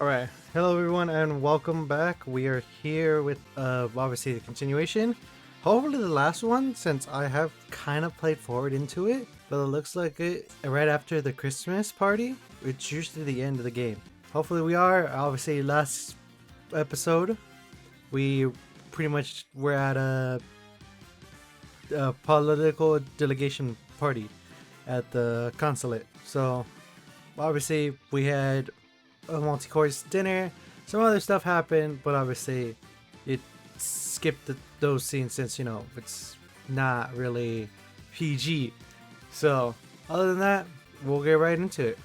Alright, hello everyone and welcome back. We are here with obviously the continuation. Hopefully the last one, since I have kind of played forward into it, but it looks like it right after the Christmas party. It's usually the end of the game. Hopefully we are. Obviously last episode we pretty much were at a political delegation party at the consulate. So obviously we had a multi-course dinner. Some other stuff happened, but obviously it skipped those scenes since, you know, it's not really PG. So other than that, we'll get right into it.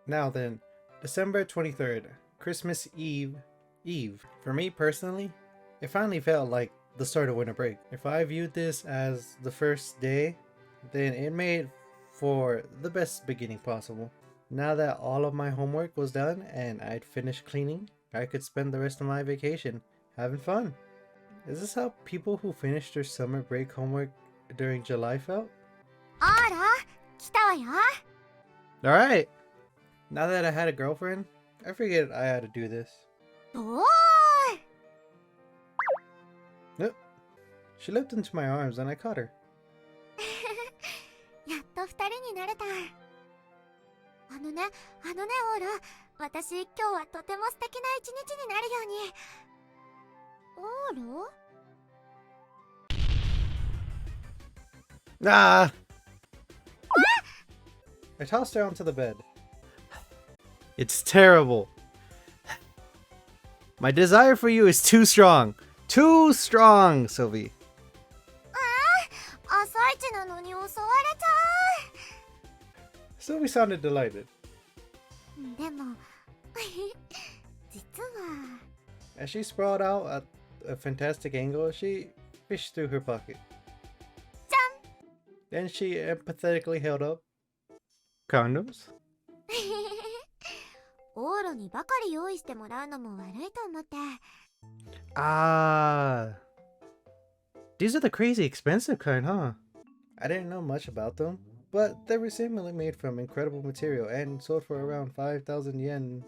Now then, December 23rd, Christmas Eve. For me personally, it finally felt like the start of winter break. If I viewed this as the first day, then it made for the best beginning possible. Now that all of my homework was done and I'd finished cleaning, I could spend the rest of my vacation having fun. Is this how people who finished their summer break homework during July felt? Alright! Now that I had a girlfriend, I figured I had to do this. Nope. She leapt into my arms and I caught her. Ah! I tossed her onto the bed. It's terrible. My desire for you is too strong. Too strong, Sylvie. Sylvie sounded delighted. As she sprawled out at a fantastic angle, she fished through her pocket. Then she empathetically held up condoms. Ah, these are the crazy expensive kind, huh? I didn't know much about them, but they were seemingly made from incredible material and sold for around 5,000 yen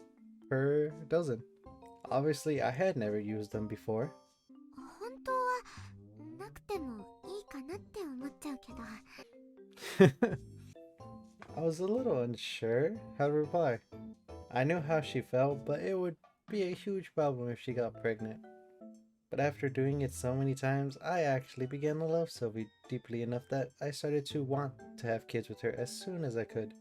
per dozen. Obviously, I had never used them before. I was a little unsure how to reply. I knew how she felt, but it would be a huge problem if she got pregnant. But after doing it so many times, I actually began to love Sylvie deeply enough that I started to want to have kids with her as soon as I could.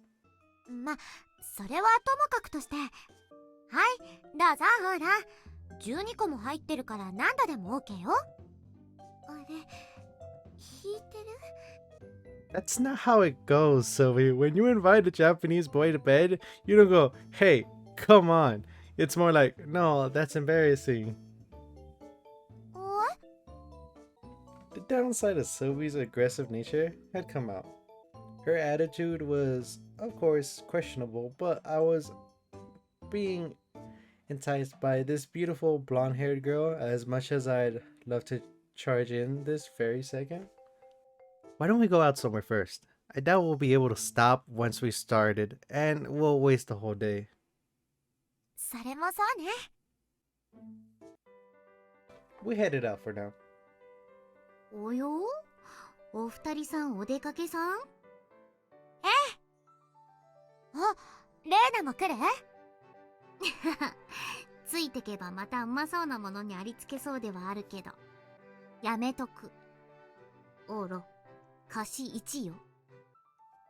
That's not how it goes, Sylvie. When you invite a Japanese boy to bed, you don't go, "Hey, come on." It's more like, "No, that's embarrassing." The downside of Sylvie's aggressive nature had come out. Her attitude was, of course, questionable, but I was being enticed by this beautiful blonde-haired girl as much as I'd love to charge in this very second. Why don't we go out somewhere first? I doubt we'll be able to stop once we started, and we'll waste the whole day. We headed out for now.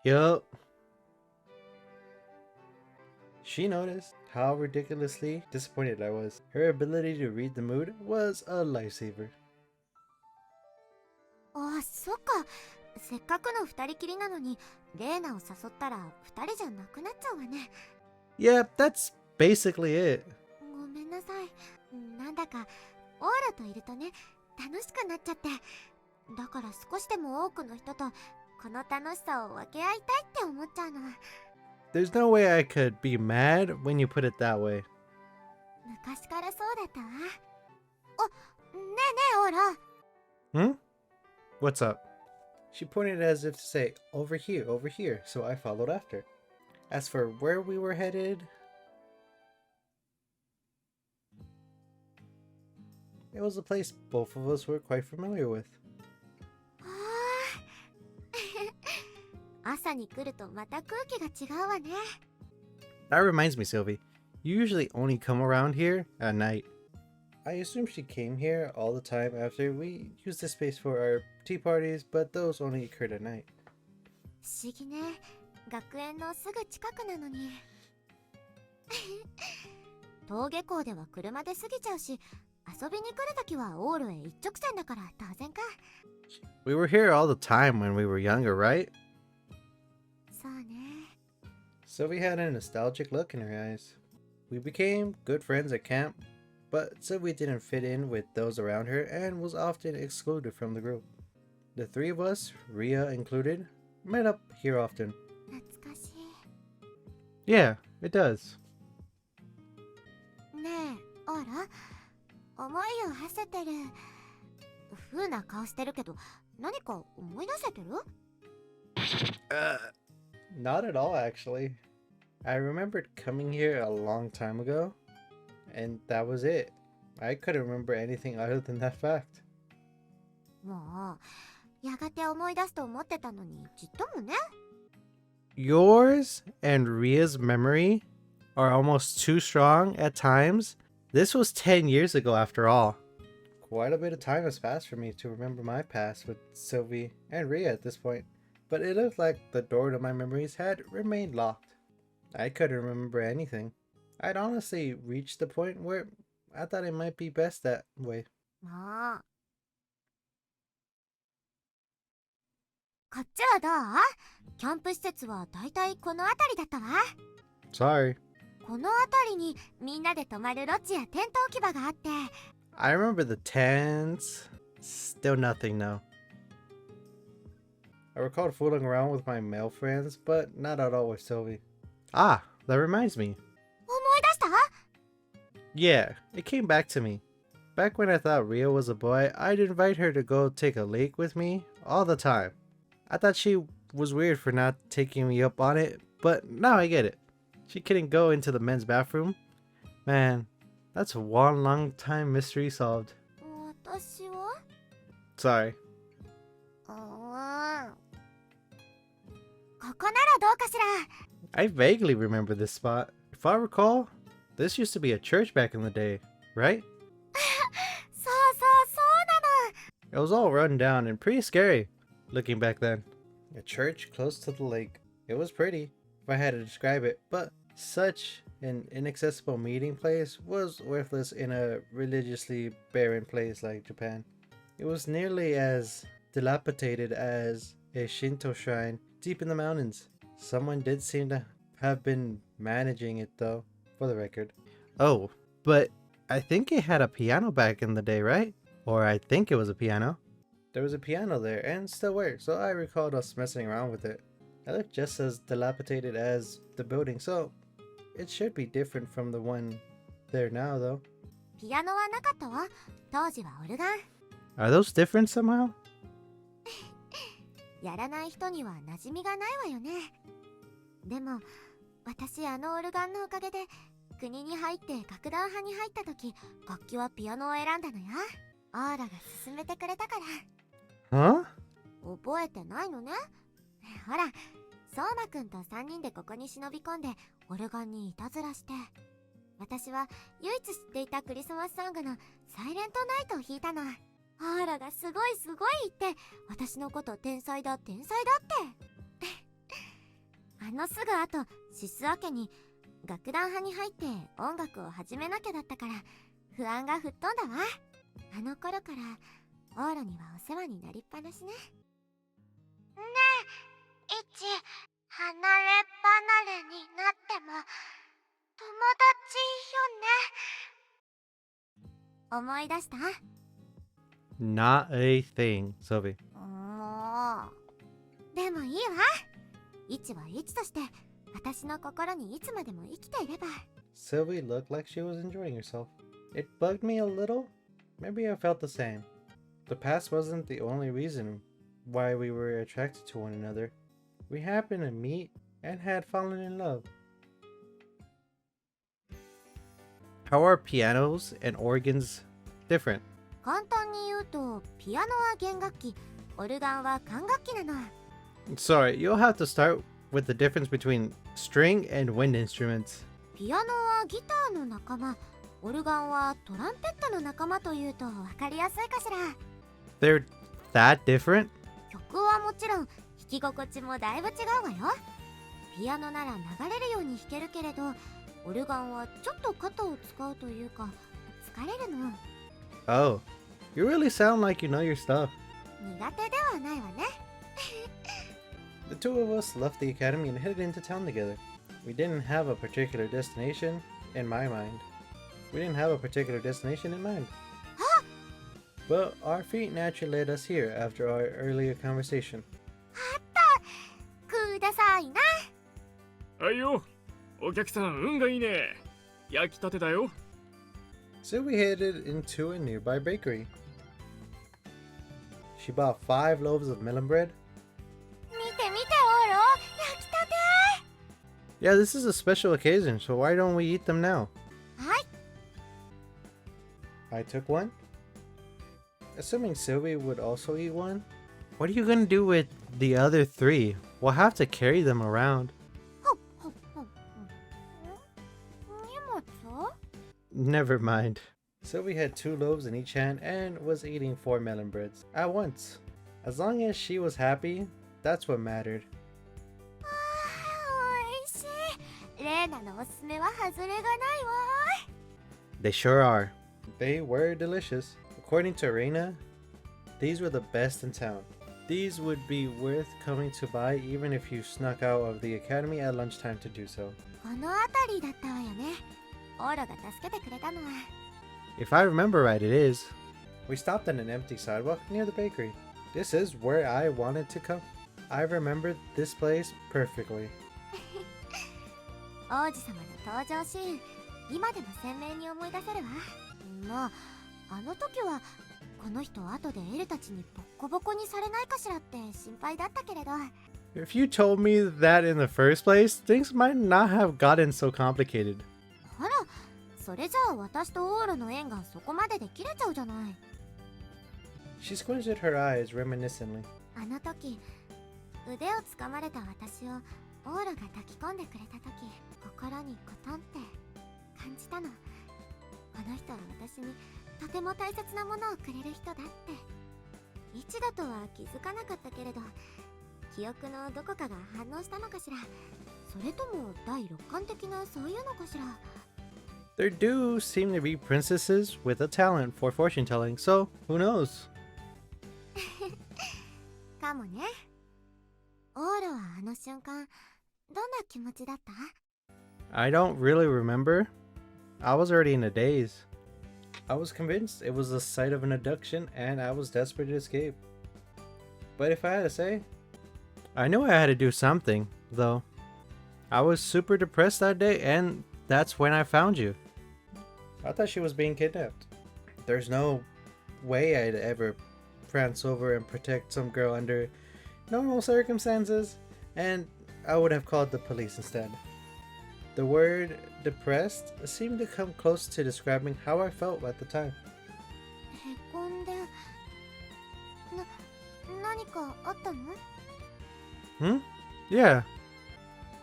Yup. She noticed how ridiculously disappointed I was. Her ability to read the mood was a lifesaver. Yeah, that's basically it. There's no way I could be mad when you put it that way. Hmm? What's up? She pointed as if to say, over here, so I followed after. As for where we were headed, it was a place both of us were quite familiar with. 朝に来るとまた空気が違うわね。 That reminds me, Sylvie, you usually only come around here at night. I assume she came here all the time after we used this space for our tea parties, but those only occurred at night. 不思議ね。学園のすぐ近くなのに。登下校では車で過ぎちゃうし、遊びに来るときはオールへ一直線だから当然か。 We were here all the time when we were younger, right? そうね。 Sylvie had a nostalgic look in her eyes. We became good friends at camp, but Sylvie didn't fit in with those around her and was often excluded from the group. The three of us, Rhea included, met up here often. 懐かしい。 Yeah, it does. ねえ、オーラ、思いを馳せてる風な顔してるけど、何か思い出せてる？ Not at all, actually. I remembered coming here a long time ago, and that was it. I couldn't remember anything other than that fact. もう、やがて思い出すと思ってたのに、ちっともね。 Yours and Rhea's memory are almost too strong at times. This was 10 years ago after all. Quite a bit of time has passed for me to remember my past with Sylvie and Rhea at this point, but it looked like the door to my memories had remained locked. I couldn't remember anything. I'd honestly reached the point where I thought it might be best that way. もう。こっちはどう？キャンプ施設はだいたいこの辺りだったわ。 Sorry. この辺りにみんなで泊まるロッジやテント置き場があって。 I remember the tents. Still nothing, no. I recalled fooling around with my male friends, but not at all with Sylvie. Ah, that reminds me. 思い出した？ Yeah, it came back to me. Back when I thought Rhea was a boy, I'd invite her to go take a lake with me all the time. I thought she was weird for not taking me up on it, but now I get it. She couldn't go into the men's bathroom. Man, that's one long time mystery solved. 私は？ Sorry. ここならどうかしら。 I vaguely remember this spot. If I recall, this used to be a church back in the day, right? そうそうそうなの。 It was all run down and pretty scary, looking back then. A church close to the lake. It was pretty, if I had to describe it, but such an inaccessible meeting place was worthless in a religiously barren place like Japan. It was nearly as dilapidated as a Shinto shrine deep in the mountains. Someone did seem to have been managing it though, for the record. Oh, but I think it had a piano back in the day, right? Or I think it was a piano. There was a piano there and still worked, so I recalled us messing around with it. It looked just as dilapidated as the building, so it should be different from the one there now though. ピアノはなかったわ。当時はオルガン。 Are those different somehow? やらない人には馴染みがないわよね。でも私あのオルガンのおかげで国に入って楽団派に入った時、楽器はピアノを選んだのよ。オーラが勧めてくれたから。 Huh? 覚えてないのね。ほら、相馬くんと3人でここに忍び込んでオルガンにいたずらして、私は唯一知っていたクリスマスソングのサイレントナイトを弾いたの。オーラがすごいすごい言って、私のこと天才だ天才だってあのすぐ後、シス明けに楽団派に入って音楽を始めなきゃだったから不安が吹っ飛んだわ。あの頃からオーラにはお世話になりっぱなしね。ねえ、いち離れ離れになっても友達よね。思い出した？ Not a thing, Sylvie. もう。でもいいわ。いちはいちとして私の心にいつまでも生きていれば。 Sylvie looked like she was enjoying herself. It bugged me a little. Maybe I felt the same. The past wasn't the only reason why we were attracted to one another. We happened to meet and had fallen in love. How are pianos and organs different? 簡単に言うと、ピアノは弦楽器、オルガンは管楽器なの。Sorry, you'll have to start with the difference between string and wind instruments. ピアノはギターの仲間、オルガンはトランペットの仲間というと分かりやすいかしら。 They're that different? 曲はもちろん、弾き心地もだいぶ違うわよ。ピアノなら流れるように弾けるけれど、オルガンはちょっと肩を使うというか、疲れるの。Oh, you really sound like you know your stuff. 苦手ではないわね。The two of us left the academy and headed into town together. We didn't have a particular destination in my mind. But our feet naturally led us here after our earlier conversation. あった、くださいな。はいよ、お客さん運がいいね。焼きたてだよ。So we headed into a nearby bakery. She bought 5 loaves of melon bread. 見て見てオーロ、焼きたて。 Yeah, this is a special occasion, so why don't we eat them now? はい。 I took one. Assuming Sylvie would also eat one. What are you gonna do with the other 3? We'll have to carry them around. ほっほっほっ。荷物？ Never mind. Sylvie had 2 loaves in each hand and was eating 4 melon breads at once. As long as she was happy, that's what mattered. あー、おいしい。レーナのおすすめは外れがないわ。 They sure are. They were delicious. According to Reina, these were the best in town. These would be worth coming to buy even if you snuck out of the academy at lunchtime to do so. この辺りだったわよね。オーロが助けてくれたのは。 If I remember right, it is. We stopped at an empty sidewalk near the bakery. This is where I wanted to come. I remembered this place perfectly. 王子様の登場シーン、今でも鮮明に思い出せるわ。まあ、あの時はこの人後でエルたちにボッコボコにされないかしらって心配だったけれど。 If you told me that in the first place, things might not have gotten so complicated. あら、それじゃあ私とオーロの縁がそこまでで切れちゃうじゃない。 She squinted her eyes reminiscently. あの時、腕をつかまれた私をオーロが抱き込んでくれた時、心にコトンって感じたの。あの人は私にとても大切なものをくれる人だって。一度とは気づかなかったけれど、記憶のどこかが反応したのかしら。それとも第六感的なそういうのかしら。 There do seem to be princesses with a talent for fortune telling, so who knows? かもね。オーロはあの瞬間、どんな気持ちだった？ I don't really remember. I was already in a daze. I was convinced it was the site of an abduction and I was desperate to escape. But if I had to say, I knew I had to do something, though. I was super depressed that day and that's when I found you. I thought she was being kidnapped. There's no way I'd ever prance over and protect some girl under normal circumstances, and I would have called the police instead. The word depressed seemed to come close to describing how I felt at the time. へこんで、何かあったの？ Yeah.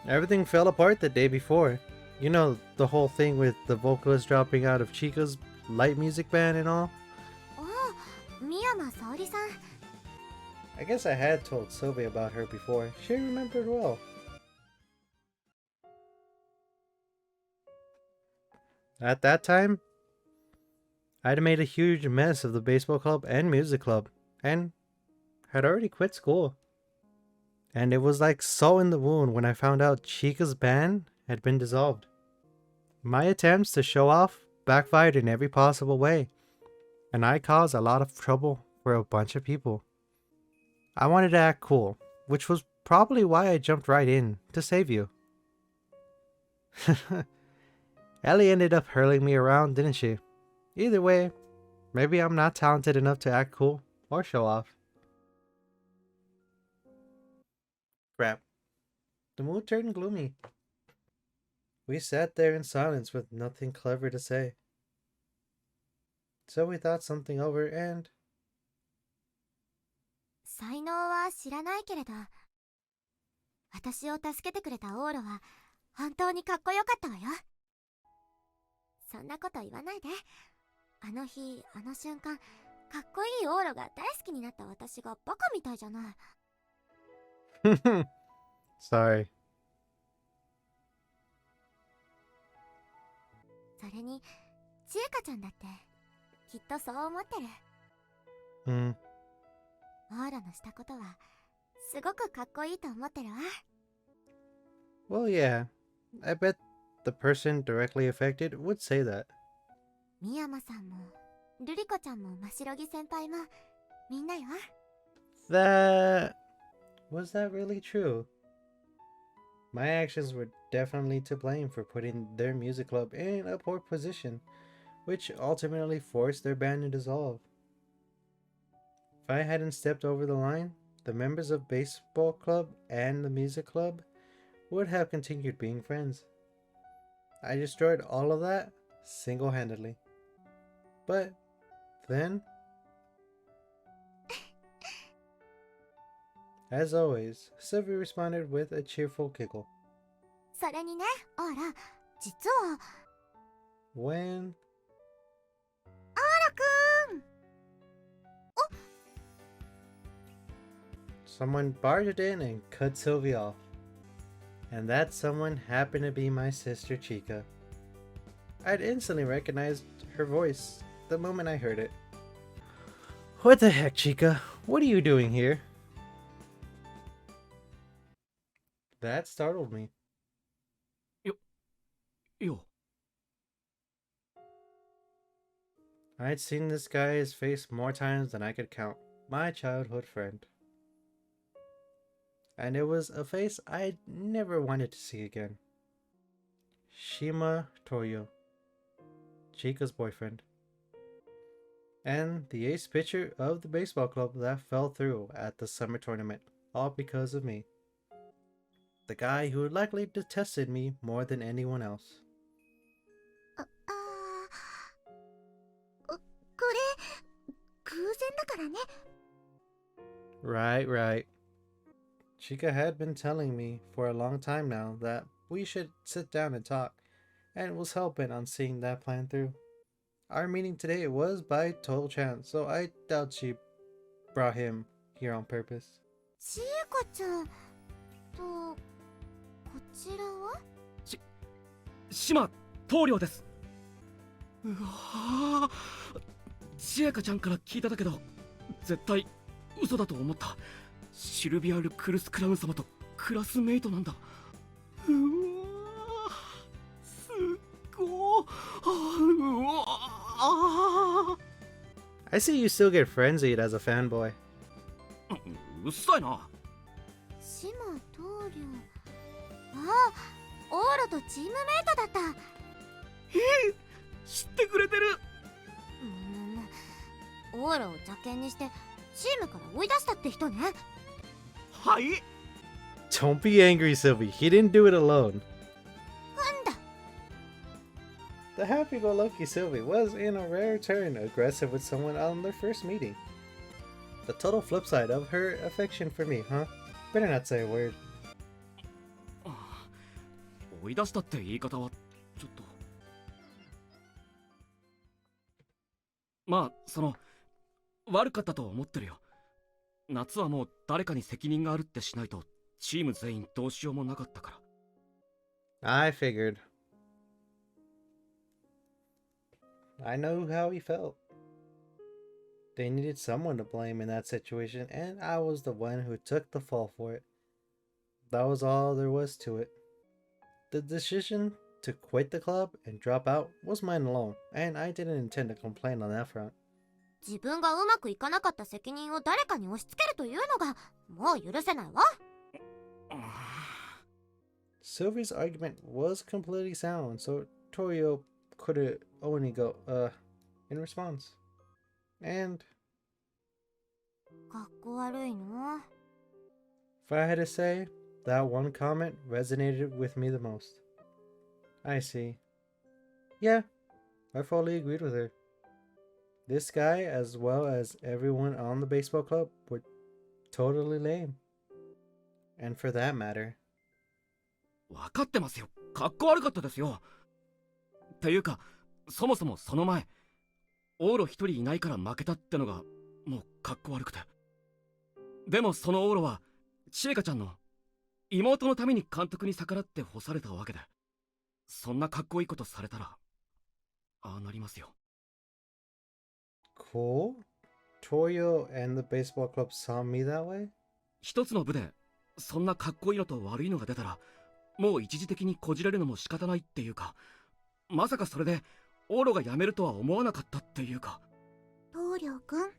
Everything fell apart the day before. You know, the whole thing with the vocalist dropping out of Chica's light music band and all? ああ、三山沙織さん。 I guess I had told Sylvia about her before. She remembered well. At that time, I'd made a huge mess of the baseball club and music club, and had already quit school. And it was like salt in the wound when I found out Chica's band had been dissolved. My attempts to show off backfired in every possible way, and I caused a lot of trouble for a bunch of people. I wanted to act cool, which was probably why I jumped right in to save you. Ellie ended up hurling me around, didn't she? Either way, maybe I'm not talented enough to act cool or show off. The mood turned gloomy. We sat there in silence with nothing clever to say. So we thought something over and 才能は知らないけれど、私を助けてくれたオーロは本当にかっこよかったわよ。そんなこと言わないで。あの日、あの瞬間、かっこいいオーロが大好きになった私がバカみたいじゃない。Sorry. それに、千恵香ちゃんだってきっとそう思ってる。Hmm. オーロのしたことはすごくかっこいいと思ってるわ。Well, yeah. I bet the person directly affected would say that. 深山さんも瑠璃子ちゃんも真白木先輩もみんなよ。 That... Was that really true? My actions were definitely to blame for putting their music club in a poor position, which ultimately forced their band to dissolve. If I hadn't stepped over the line, the members of baseball club and the music club would have continued being friends. I destroyed all of that single-handedly. But then, as always, Sylvie responded with a cheerful giggle. それにね、オーロ、実は When くん someone barged in and cut Sylvie off. And that someone happened to be my sister Chica. I'd instantly recognized her voice the moment I heard it. What the heck, Chica? What are you doing here? That startled me. Yo. I'd seen this guy's face more times than I could count. My childhood friend. And it was a face I'd never wanted to see again. Shima Toyo, Chica's boyfriend. And the ace pitcher of the baseball club that fell through at the summer tournament, all because of me. The guy who likely detested me more than anyone else. これ偶然だからね。 Right, right. Chica had been telling me for a long time now that we should sit down and talk, and was hell-bent on seeing that plan through. Our meeting today was by total chance, so I doubt she brought him here on purpose. 千恵子ちゃんとこちらは？島棟梁です。うわ、千恵香ちゃんから聞いただけど絶対嘘だと思った。シルビア・ル・クルス・クラウン様とクラスメイトなんだ。うわ、すっごー。うわ。 I see you still get frenzied as a fanboy. うっさいな。島棟梁。ああ、オーロとチームメイトだった。知ってくれてる。オーロを邪険にしてチームから追い出したって人ね。はい。 Don't be angry, Sylvie. He didn't do it alone. なんだ。 The happy-go-lucky Sylvie was, in a rare turn, aggressive with someone on their first meeting. The total flip side of her affection for me, huh? Better not say a word. 追い出したって言い方はちょっと。まあ悪かったと思ってるよ。夏はもう誰かに責任があるってしないとチーム全員どうしようもなかったから。I figured. I know how he felt. They needed someone to blame in that situation, and I was the one who took the fall for it. That was all there was to it. The decision to quit the club and drop out was mine alone, and I didn't intend to complain on that front. 自分がうまくいかなかった責任を誰かに押し付けるというのがもう許せないわ。Sylvie's argument was completely sound, so Torio could only go, in response. And かっこ悪いの。 if I had to say, that one comment resonated with me the most. I see. Yeah, I fully agreed with her. This guy, as well as everyone on the baseball club, were totally lame. And for that matter, 分かってますよ。かっこ悪かったですよ。っていうか、そもそもその前、オーロ一人いないから負けたってのがもうかっこ悪くて。でもそのオーロは千恵香ちゃんの妹のために監督に逆らって干されたわけで、そんなかっこいいことされたらああなりますよ。 cool? Toyo and the baseball club saw me that way? 一つの部でそんなかっこいいのと悪いのが出たら、もう一時的にこじれるのも仕方ないっていうか、まさかそれでオーロが辞めるとは思わなかったっていうか。棟梁くん、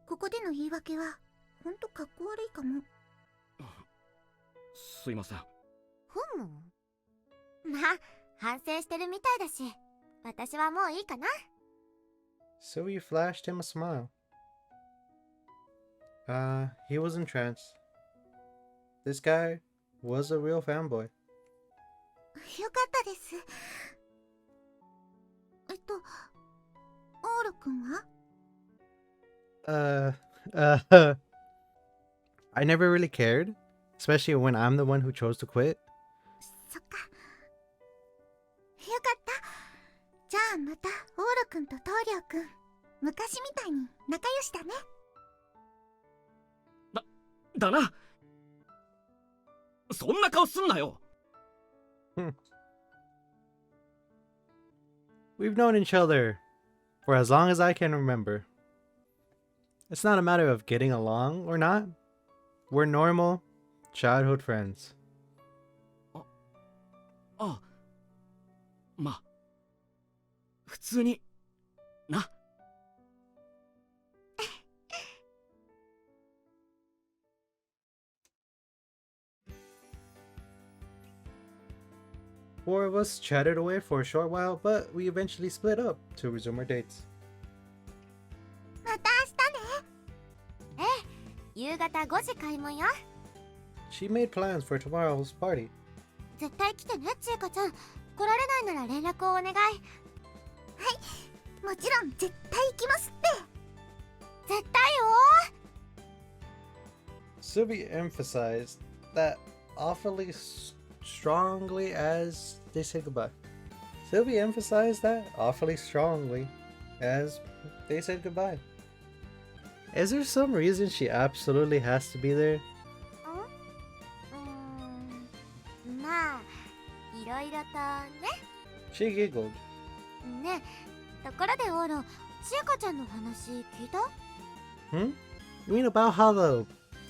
ここでの言い訳はほんとかっこ悪いかも。すいません。ふむ。まあ反省してるみたいだし、私はもういいかな。 So he flashed him a smile. He was entranced. This guy was a real fanboy. よかったです。オーロくんは？ I never really cared, especially when I'm the one who chose to quit. そっか。よかった。じゃあまたオーロくんと棟梁くん、昔みたいに仲良しだね。だな。そんな顔すんなよ。We've known each other for as long as I can remember. It's not a matter of getting along or not. We're normal childhood friends. ああ、まあ普通にな。Four of us chatted away for a short while, but we eventually split up to resume our dates. また明日ね。ええ、夕方5時開門よ。 She made plans for tomorrow's party. 絶対来てね、千恵香ちゃん。来られないなら連絡をお願い。はい、もちろん絶対行きますって。絶対よ。 Sylvia emphasized that awfully strongly as they said goodbye. Sylvia emphasized that awfully strongly as they said goodbye. Is there some reason she absolutely has to be there? まあいろいろとね。 She giggled. ねえ、ところでオーロ、千恵香ちゃんの話聞いた？ You mean about how the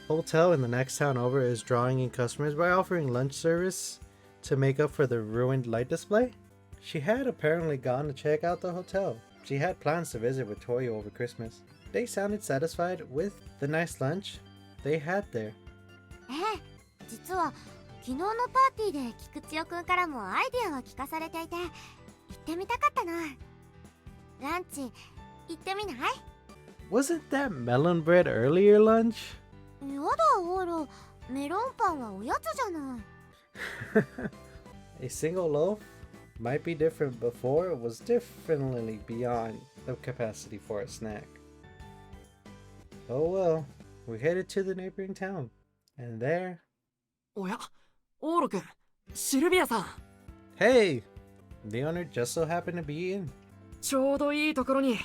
hotel in the next town over is drawing in customers by offering lunch service to make up for the ruined light display? She had apparently gone to check out the hotel. She had plans to visit with Toyo over Christmas. They sounded satisfied with the nice lunch they had there. ええ、実は昨日のパーティーで菊千代くんからもアイデアを聞かされていて、行ってみたかったな。ランチ行ってみない？ Wasn't that melon bread earlier lunch? やだオーロ、メロンパンはおやつじゃない。A single loaf might be different before it was definitely beyond the capacity for a snack. Oh well, we headed to the neighboring town, and there... おや、オーロくん、シルビアさん。 Hey! The owner just so happened to be in. ちょうどいいところに。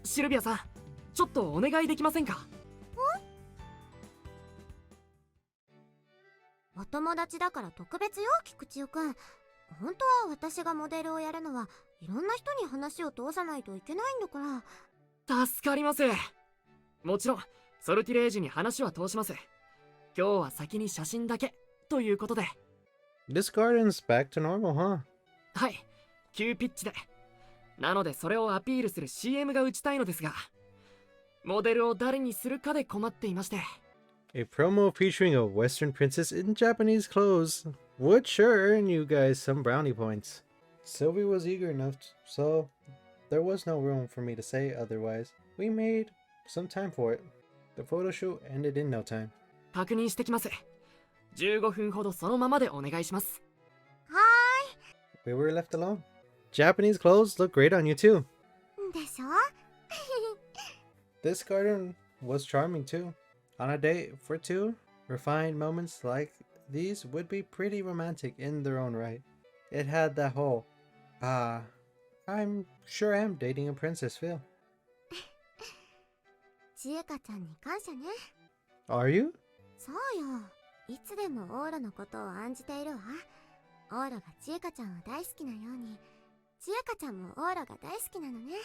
シルビアさん、ちょっとお願いできませんか？お友達だから特別よ、菊千代くん。本当は私がモデルをやるのはいろんな人に話を通さないといけないんだから。助かります。もちろんソルティレージに話は通します。今日は先に写真だけということで。 This garden's back to normal, huh? はい、急ピッチで。なのでそれをアピールする CM が打ちたいのですが、モデルを誰にするかで困っていまして。 A promo featuring a Western princess in Japanese clothes would sure earn you guys some brownie points. Sylvie was eager enough, so there was no room for me to say otherwise. We made some time for it. The photo shoot ended in no time. 確認してきます。15分ほどそのままでお願いします。は We were left alone. Japanese clothes look great on you too. ーい。でしょ This garden was charming too. On a date for two, refined moments like these would be pretty romantic in their own right. It had that whole, I'm sure I'm dating a princess feel. ちえかちゃんに感謝ね。 Are you? そうよ。いつでもオーラのことを案じているわ。オーラがちえかちゃんを大好きなように、ちえかちゃんもオーラが大好きなのね。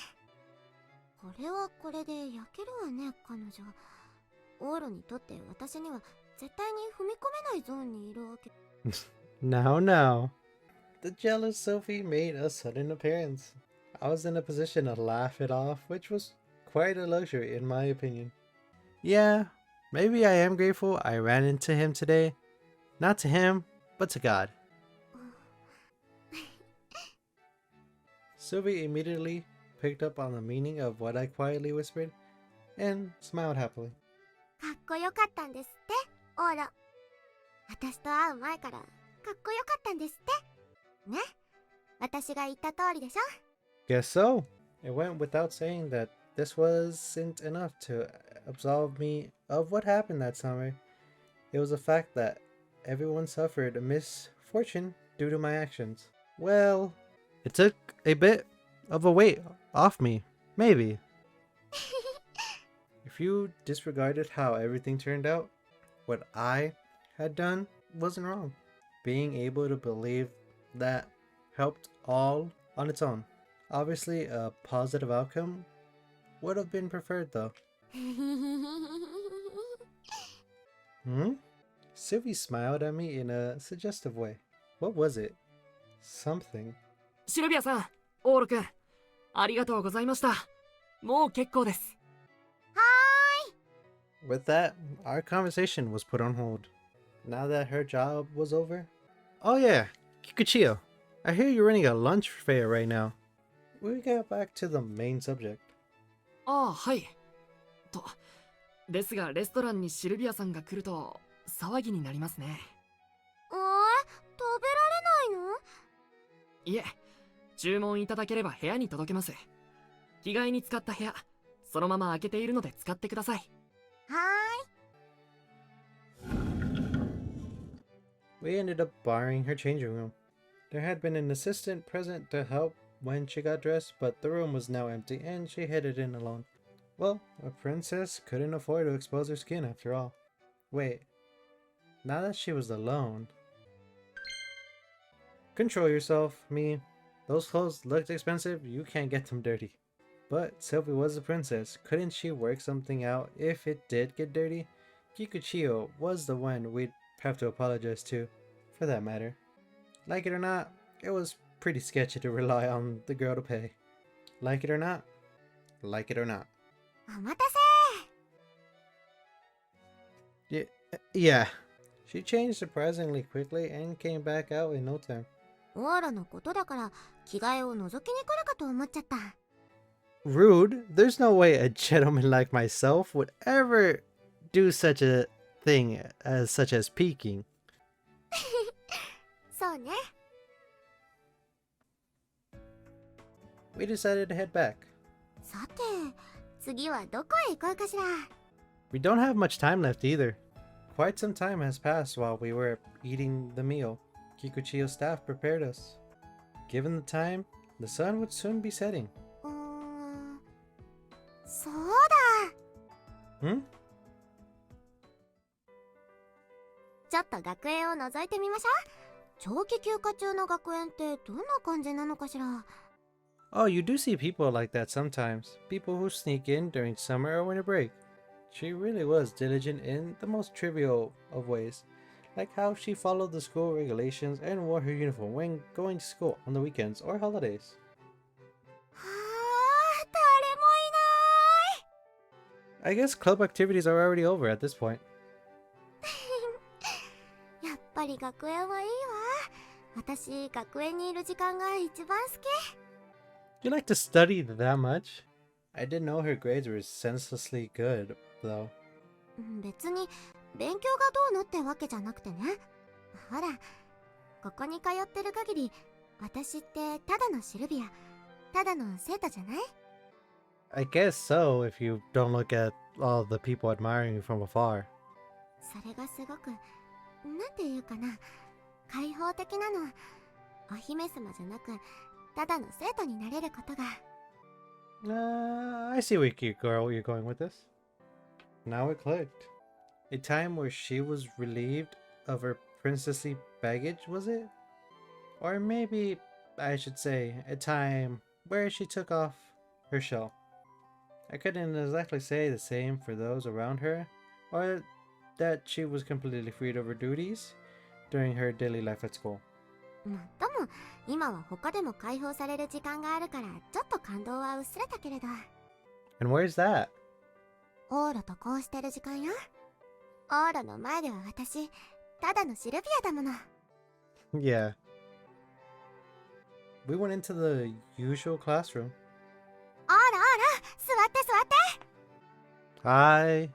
これはこれで焼けるわね、彼女。オーラにとって私には絶対に踏み込めないゾーンにいるわけ。Now, now. The jealous Sophie made a sudden appearance. I was in a position to laugh it off, which was quite a luxury in my opinion. Yeah, maybe I am grateful I ran into him today. Not to him, but to God. Sylvie immediately picked up on the meaning of what I quietly whispered and smiled happily. かっこよかったんですって、オーラ。私と会う前からかっこよかったんですって。ね。私が言った通りでしょ。 Guess so. It went without saying that this wasn't enough to absolve me of what happened that summer. It was a fact that everyone suffered a misfortune due to my actions. Well, it took a bit of a weight off me, maybe. If you disregarded how everything turned out, what I had done wasn't wrong. Being able to believe that helped all on its own. Obviously, a positive outcome would have been preferred though. Sylvie smiled at me in a suggestive way. What was it? Something. シルビアさん、オール君、ありがとうございました。もう結構です。With that, our conversation was put on hold. Now that her job was over. Oh yeah, Kikuchiyo. I hear you're running a lunch fair right now. We get back to the main subject. ああ、はい。と、ですがレストランにシルビアさんが来ると騒ぎになりますね。食べられないの？いえ、注文いただければ部屋に届けます。着替えに使った部屋、そのまま開けているので使ってください。はーい。 We ended up borrowing her changing room. There had been an assistant present to help when she got dressed, but the room was now empty and she headed in alone. Well, a princess couldn't afford to expose her skin after all. Wait, now that she was alone... Control yourself, me. Those clothes looked expensive, you can't get them dirty. But Sylvie was a princess, couldn't she work something out if it did get dirty? Kikuchiyo was the one we'd have to apologize to, for that matter. Like it or not, it was pretty sketchy to rely on the girl to pay. Like it or not, like it or not. お待たせ。 Yeah. She changed surprisingly quickly and came back out in no time. オーラのことだから着替えを覗きに来るかと思っちゃった。 Rude. There's no way a gentleman like myself would ever do such a thing as such as peeking. そうね。 We decided to head back. さて、次はどこへ行こうかしら。 We don't have much time left either. Quite some time has passed while we were eating the meal Kikuchiyo's staff prepared us. Given the time, the sun would soon be setting. そうだ。 Hmm? ちょっと学園を覗いてみましょう。長期休暇中の学園ってどんな感じなのかしら。 Oh, you do see people like that sometimes. People who sneak in during summer or winter break. She really was diligent in the most trivial of ways, like how she followed the school regulations and wore her uniform when going to school on the weekends or holidays. はあ、誰もいない。 I guess club activities are already over at this point. やっぱり学園はいいわ。私、学園にいる時間が一番好き。 You like to study that much? I didn't know her grades were senselessly good, though. 別に勉強がどうのってわけじゃなくてね。ほら、ここに通ってる限り、私ってただのシルビア、ただの生徒じゃない？ I guess so if you don't look at all the people admiring you from afar. それがすごく、なんていうかな、開放的なの。お姫様じゃなく、ただの生徒になれることが。I see where you're going with this. Now it clicked. A time where she was relieved of her princessly baggage, was it? Or maybe I should say a time where she took off her shell. I couldn't exactly say the same for those around her, or that she was completely freed of her duties during her daily life at school. もっとも、今は他でも解放される時間があるから、ちょっと感動は薄れたけれど。And where's that? オーラとこうしてる時間よ。オーラの前では私、ただのシルビアだもの。Yeah. We went into the usual classroom. オーラオーラ、座って座って。Hi.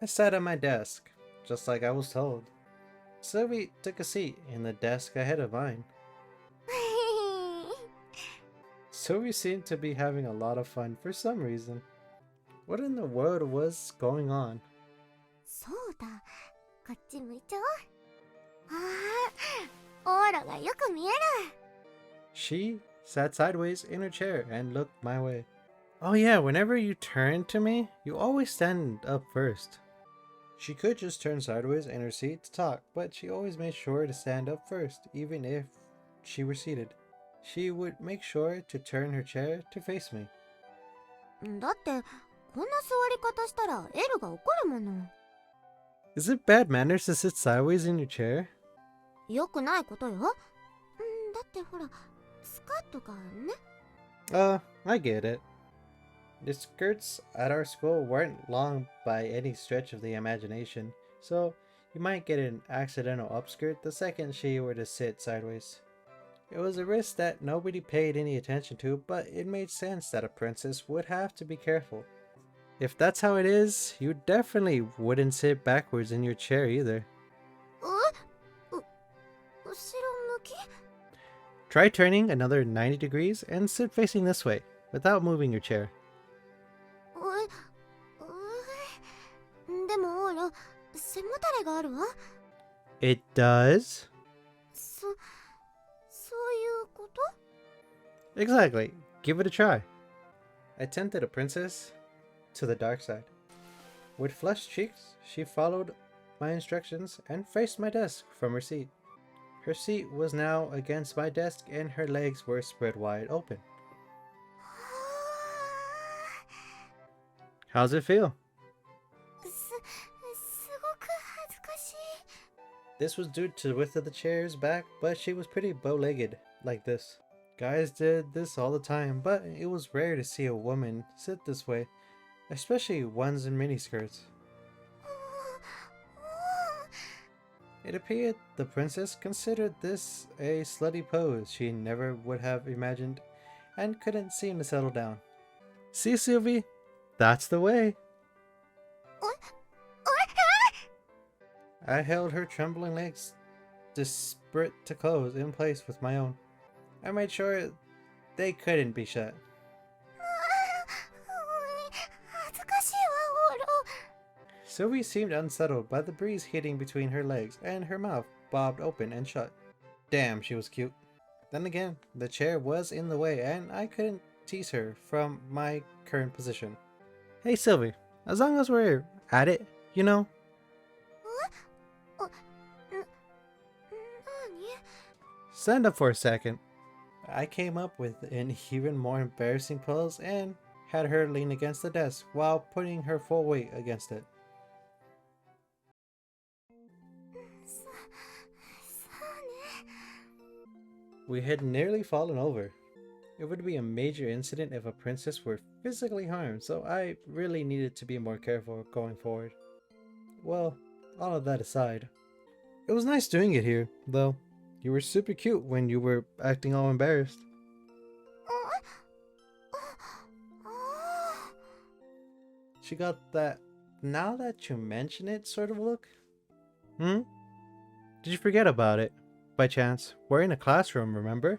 I sat at my desk, just like I was told. Sylvie took a seat in the desk ahead of mine. Sylvie seemed to be having a lot of fun for some reason. What in the world was going on? そうだ、こっち向いちゃおう。ああ、オーラがよく見える。She sat sideways in her chair and looked my way. Oh yeah, whenever you turn to me, you always stand up first. She could just turn sideways in her seat to talk, but she always made sure to stand up first, even if she were seated. She would make sure to turn her chair to face me. だって、こんな座り方したらエルが怒るもの。Is it bad manners to sit sideways in your chair? よくないことよ。だってほら、スカートがね。I get it. The skirts at our school weren't long by any stretch of the imagination, so you might get an accidental upskirt the second she were to sit sideways. It was a risk that nobody paid any attention to, but it made sense that a princess would have to be careful. If that's how it is, you definitely wouldn't sit backwards in your chair either. 後ろ向き？ Try turning another 90 degrees and sit facing this way, without moving your chair. でもオーラ、背もたれがあるわ。It does? そういうこと？ Exactly. Give it a try. I tempted a princess to the dark side. With flushed cheeks, she followed my instructions and faced my desk from her seat. Her seat was now against my desk and her legs were spread wide open. How's it feel? すごく恥ずかしい。 This was due to the width of the chair's back, but she was pretty bow-legged like this. Guys did this all the time, but it was rare to see a woman sit this way, especially ones in miniskirts. It appeared the princess considered this a slutty pose she never would have imagined and couldn't seem to settle down. See, Sylvie? That's the way. I held her trembling legs disparate to close in place with my own. I made sure they couldn't be shut. 恥ずかしいわ、オーラ。 Sylvie seemed unsettled by the breeze hitting between her legs, and her mouth bobbed open and shut. Damn, she was cute. Then again, the chair was in the way, and I couldn't tease her from my current position. Hey Sylvie, as long as we're at it, you know? 何？ Stand up for a second. I came up with an even more embarrassing pose and had her lean against the desk while putting her full weight against it. そうね。 We had nearly fallen over. It would be a major incident if a princess were physically harmed, so I really needed to be more careful going forward. Well, all of that aside, it was nice doing it here, though. You were super cute when you were acting all embarrassed. She got that now that you mention it sort of look. Hmm? Did you forget about it? By chance, we're in a classroom, remember?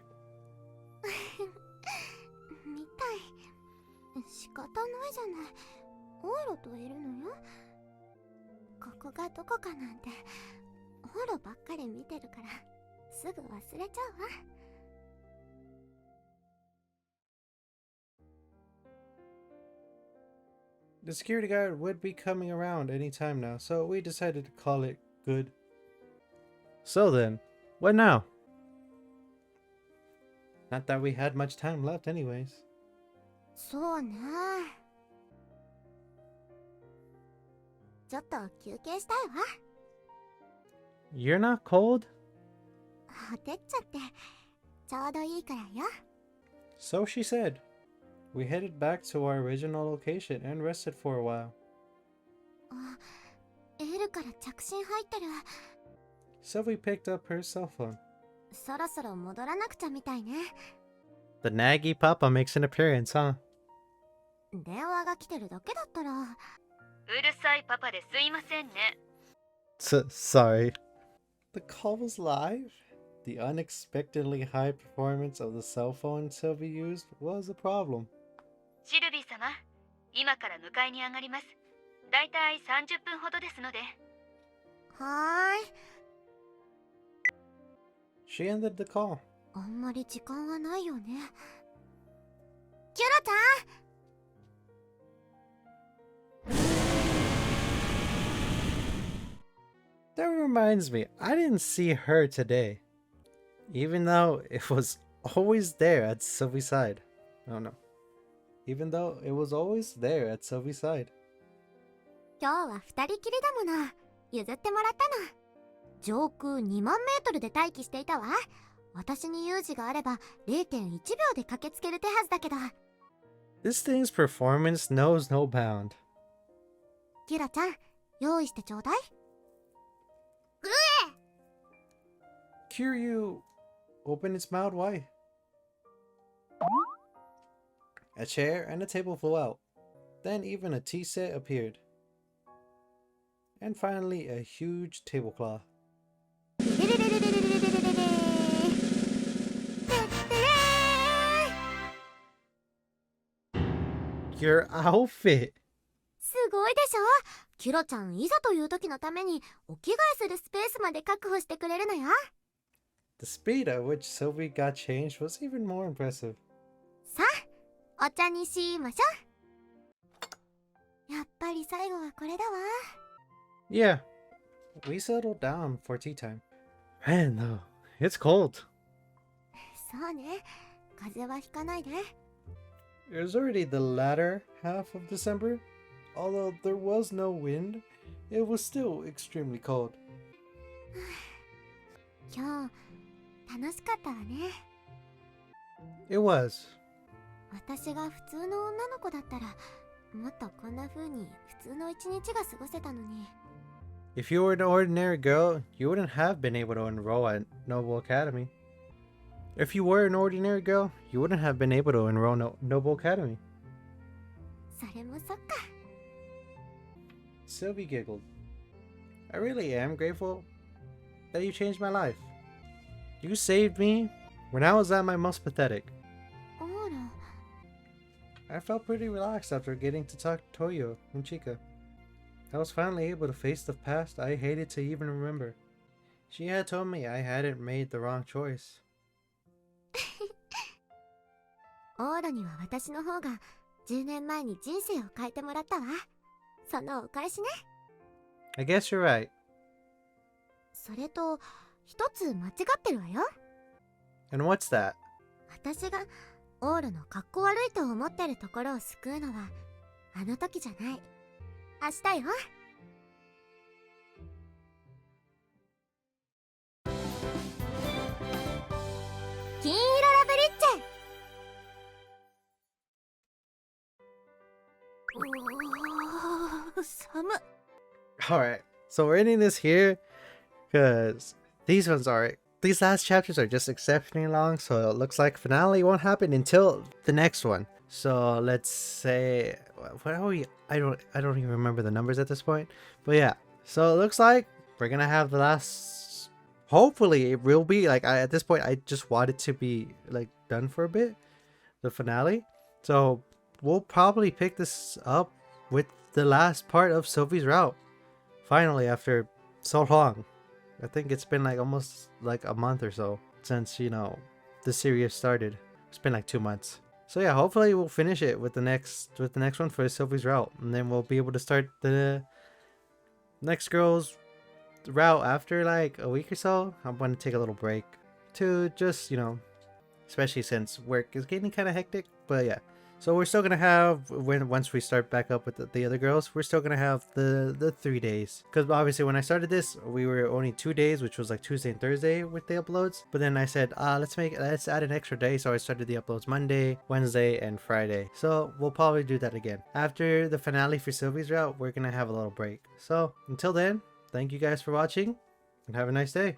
みたい。仕方ないじゃない。オーロといるのよ。ここがどこかなんて、オーロばっかり見てるから、すぐ忘れちゃうわ。The security guard would be coming around any time now, so we decided to call it good. So then, what now? Not that we had much time left anyways. そうね。ちょっと休憩したいわ。You're not cold? ほてっちゃって、ちょうどいいからよ。So she said. We headed back to our original location and rested for a while. あ、L から着信入ってる。Sylvie picked up her cell phone. そろそろ戻らなくちゃみたいね。The naggy papa makes an appearance, huh? 電話が来てるだけだったら。うるさいパパですいませんね。Sorry. The call was live? The unexpectedly high performance of the cell phone Sylvie used was a problem. シルビー様、今から迎えに上がります。だいたい30分ほどですので。はーい。She ended the call. あんまり時間はないよね。キュラちゃん。That reminds me, I didn't see her today. Even though it was always there at Sylvie's side. Oh no. Even though it was always there at Sylvie's side. 今日は二人きりだもの。譲ってもらったの。上空2万メートルで待機していたわ。私に有事があれば 0.1 秒で駆けつける手はずだけど。This thing's performance knows no bound. キュラちゃん、用意してちょうだい。Kiryu opened its mouth wide. A chair and a table flew out. Then even a tea set appeared. And finally a huge tablecloth. Your outfit! すごいでしょ。キュラちゃん、いざという時のためにお着替えするスペースまで確保してくれるのよ。The speed at which Sylvie got changed was even more impressive. さあ、お茶にしましょう。やっぱり最後はこれだわ。Yeah, we settled down for tea time. Man, though, it's cold. そうね、風邪はひかないで。It was already the latter half of December. Although there was no wind, it was still extremely cold. 今日楽しかったわね。It was. 私が普通の女の子だったらもっとこんな風に普通の一日が過ごせたのに。 If you were an ordinary girl, you wouldn't have been able to enroll at Noble Academy. If you were an ordinary girl, you wouldn't have been able to enroll Noble Academy. それもそっか。 Sylvie giggled. I really am grateful that you changed my life. You saved me when I was at my most pathetic. あら。 I felt pretty relaxed after getting to talk to Toyo and Chika. I was finally able to face the past I hated to even remember. She had told me I hadn't made the wrong choice. オーロには私の方が10年前に人生を変えてもらったわ。そのお返しね。 I guess you're right. それと一つ間違ってるわよ。 And what's that? 私がオーロのかっこ悪いと思ってるところを救うのはあの時じゃない。明日よ。金色ラブリッチェ。おー、寒っ。 Alright, so we're ending this here because these last chapters are just exceptionally long, so it looks like finale won't happen until the next one. So let's say what are we? I don't even remember the numbers at this point. But yeah, so it looks like we're gonna have the last. Hopefully, it will be like at this point. I just want it to be like done for a bit, the finale. So we'll probably pick this up with the last part of Sylvie's-Route. Finally, after so long, I think it's been like almost like a month or so since the series started. It's been like 2 months. So yeah, hopefully we'll finish it with the next one for Sylvie's-Route, and then we'll be able to start the next girl's route after like a week or so. I'm going to take a little break to just especially since work is getting kind of hectic. But yeah, so we're still gonna have once we start back up with the other girls, we're still gonna have the 3 days, because obviously when I started this we were only 2 days, which was like Tuesday and Thursday with the uploads. But then I said let's add an extra day, so I started the uploads Monday, Wednesday, and Friday. So we'll probably do that again after the finale for Sylvie's-Route. We're gonna have a little break. So until then, thank you guys for watching and have a nice day.